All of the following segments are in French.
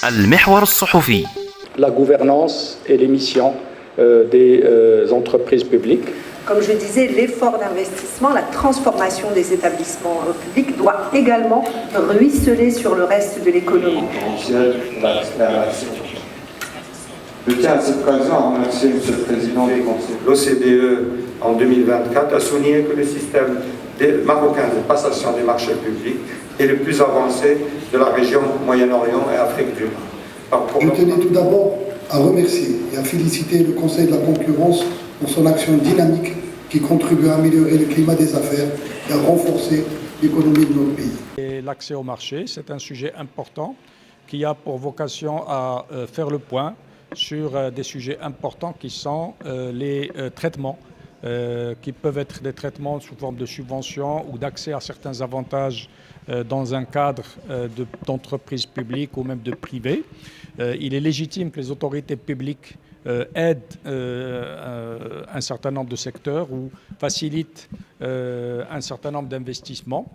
المحور الصحفي. La gouvernance et les missions des entreprises publiques. Comme je disais, l'effort d'investissement, la transformation des établissements publics doit également ruisseler sur le reste de l'économie. Je tiens à cette occasion à remercier M. le Président du Conseil. L'OCDE en 2024 a souligné que le système marocain de passation des marchés publics est le plus avancé de la région Moyen-Orient et Afrique du Nord. Je tenais tout d'abord à remercier et à féliciter le Conseil de la concurrence pour son action dynamique qui contribue à améliorer le climat des affaires et à renforcer l'économie de notre pays. L'accès au marché, c'est un sujet important qui a pour vocation à faire le point sur des sujets importants qui sont les traitements, qui peuvent être des traitements sous forme de subventions ou d'accès à certains avantages dans un cadre d'entreprise publique ou même de privé. Il est légitime que les autorités publiques aident un certain nombre de secteurs ou facilitent un certain nombre d'investissements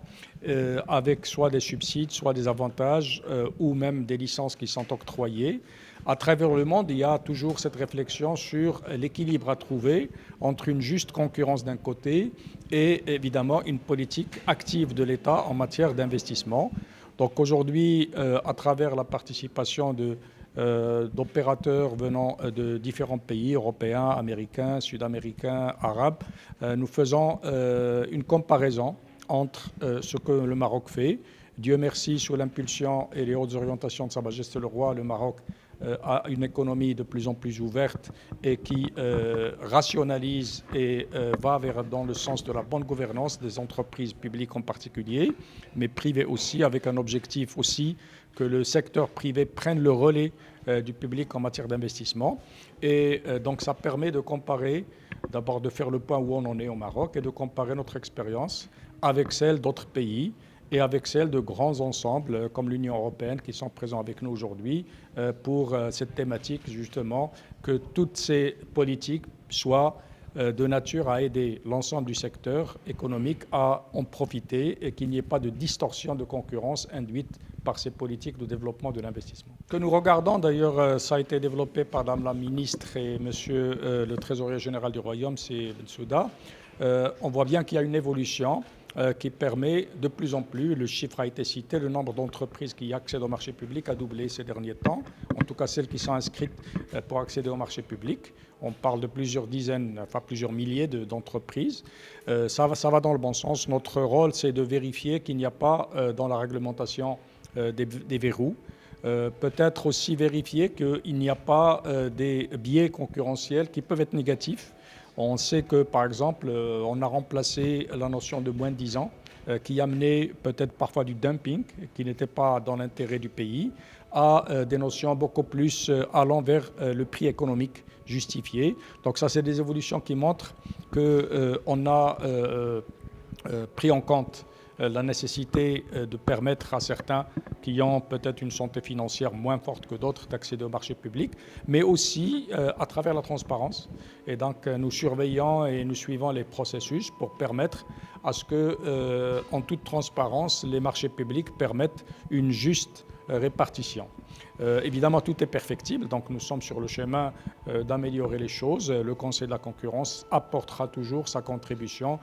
avec soit des subsides, soit des avantages ou même des licences qui sont octroyées. À travers le monde, il y a toujours cette réflexion sur l'équilibre à trouver entre une juste concurrence d'un côté et évidemment une politique active de l'État en matière d'investissement. Donc aujourd'hui, à travers la participation d'opérateurs venant de différents pays européens, américains, sud-américains, arabes, nous faisons une comparaison entre ce que le Maroc fait. Dieu merci, sous l'impulsion et les hautes orientations de Sa Majesté le Roi, le Maroc a une économie de plus en plus ouverte et qui rationalise et va dans le sens de la bonne gouvernance des entreprises publiques en particulier, mais privées aussi, avec un objectif aussi que le secteur privé prenne le relais du public en matière d'investissement. Et donc ça permet de comparer, d'abord de faire le point où on en est au Maroc et de comparer notre expérience avec celle d'autres pays et avec celle de grands ensembles comme l'Union européenne qui sont présents avec nous aujourd'hui pour cette thématique justement que toutes ces politiques soient de nature à aider l'ensemble du secteur économique à en profiter et qu'il n'y ait pas de distorsion de concurrence induite par ces politiques de développement de l'investissement. Que nous regardons, d'ailleurs, ça a été développé par Madame la ministre et Monsieur le trésorier général du Royaume, c'est Bensouda. On voit bien qu'il y a une évolution qui permet de plus en plus, le chiffre a été cité, le nombre d'entreprises qui accèdent au marché public a doublé ces derniers temps, en tout cas celles qui sont inscrites pour accéder au marché public. On parle de plusieurs dizaines, enfin plusieurs milliers d'entreprises. Ça va dans le bon sens. Notre rôle, c'est de vérifier qu'il n'y a pas dans la réglementation des verrous. Peut-être aussi vérifier qu'il n'y a pas des biais concurrentiels qui peuvent être négatifs. On sait que, par exemple, on a remplacé la notion de moins de 10 ans, qui amenait peut-être parfois du dumping, qui n'était pas dans l'intérêt du pays, à des notions beaucoup plus allant vers le prix économique justifié. Donc ça, c'est des évolutions qui montrent qu'on a pris en compte la nécessité de permettre à certains qui ont peut-être une santé financière moins forte que d'autres d'accéder au marché public, mais aussi à travers la transparence. Et donc nous surveillons et nous suivons les processus pour permettre à ce que, en toute transparence, les marchés publics permettent une juste répartition. Évidemment, tout est perfectible, donc nous sommes sur le chemin d'améliorer les choses. Le Conseil de la concurrence apportera toujours sa contribution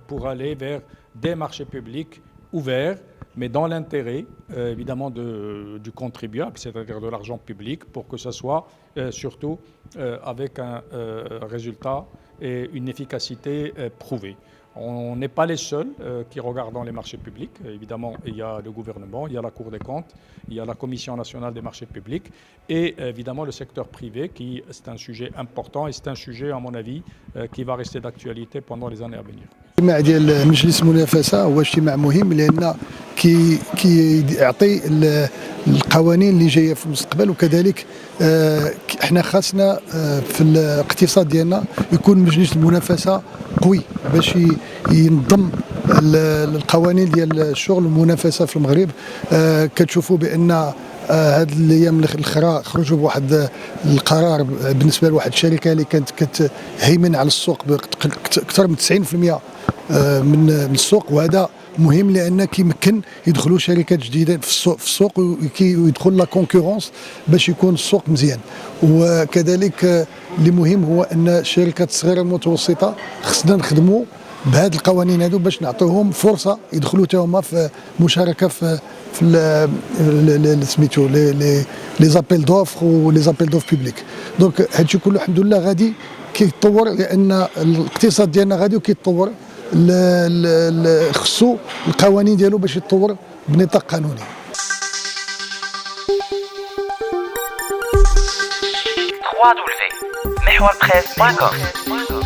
pour aller vers des marchés publics ouverts, mais dans l'intérêt, évidemment, du contribuable, c'est-à-dire de l'argent public, pour que ce soit surtout avec un résultat et une efficacité prouvée. On n'est pas les seuls qui regardent les marchés publics. Évidemment, il y a le gouvernement, il y a la Cour des comptes, il y a la Commission nationale des marchés publics et évidemment le secteur privé, qui c'est un sujet important et c'est un sujet, à mon avis, qui va rester d'actualité pendant les années à venir. الاجتماع ديال مجلس المنافسه هو اجتماع مهم لان كيعطي القوانين اللي جايه في المستقبل وكذلك احنا خاصنا في الاقتصاد ديالنا يكون مجلس المنافسه قوي باش ينظم القوانين ديال الشغل والمنافسه في المغرب. كتشوفوا بان هاد الايام الاخرى خرجوا بواحد القرار بالنسبه لواحد الشركه اللي كانت كتهيمن على السوق باكثر من 90% من السوق، وهذا مهم لان كيمكن يدخلوا شركات جديده في السوق ويدخل لا كونكورونس باش يكون السوق مزيان. وكذلك اللي مهم هو ان الشركات الصغيره المتوسطه خصنا نخدموا بهذه القوانين هذو باش نعطيوهم فرصه يدخلوا حتى هما في مشاركه في سميتو لي زابيل دوفر ولي زابيل دوفر بوبليك. دونك هادشي كله الحمد لله غادي كيتطور لان الاقتصاد ديالنا غادي وكيتطور. خصو القوانين ديالو باش يتطور بنطاق قانوني. www.محورpresse.com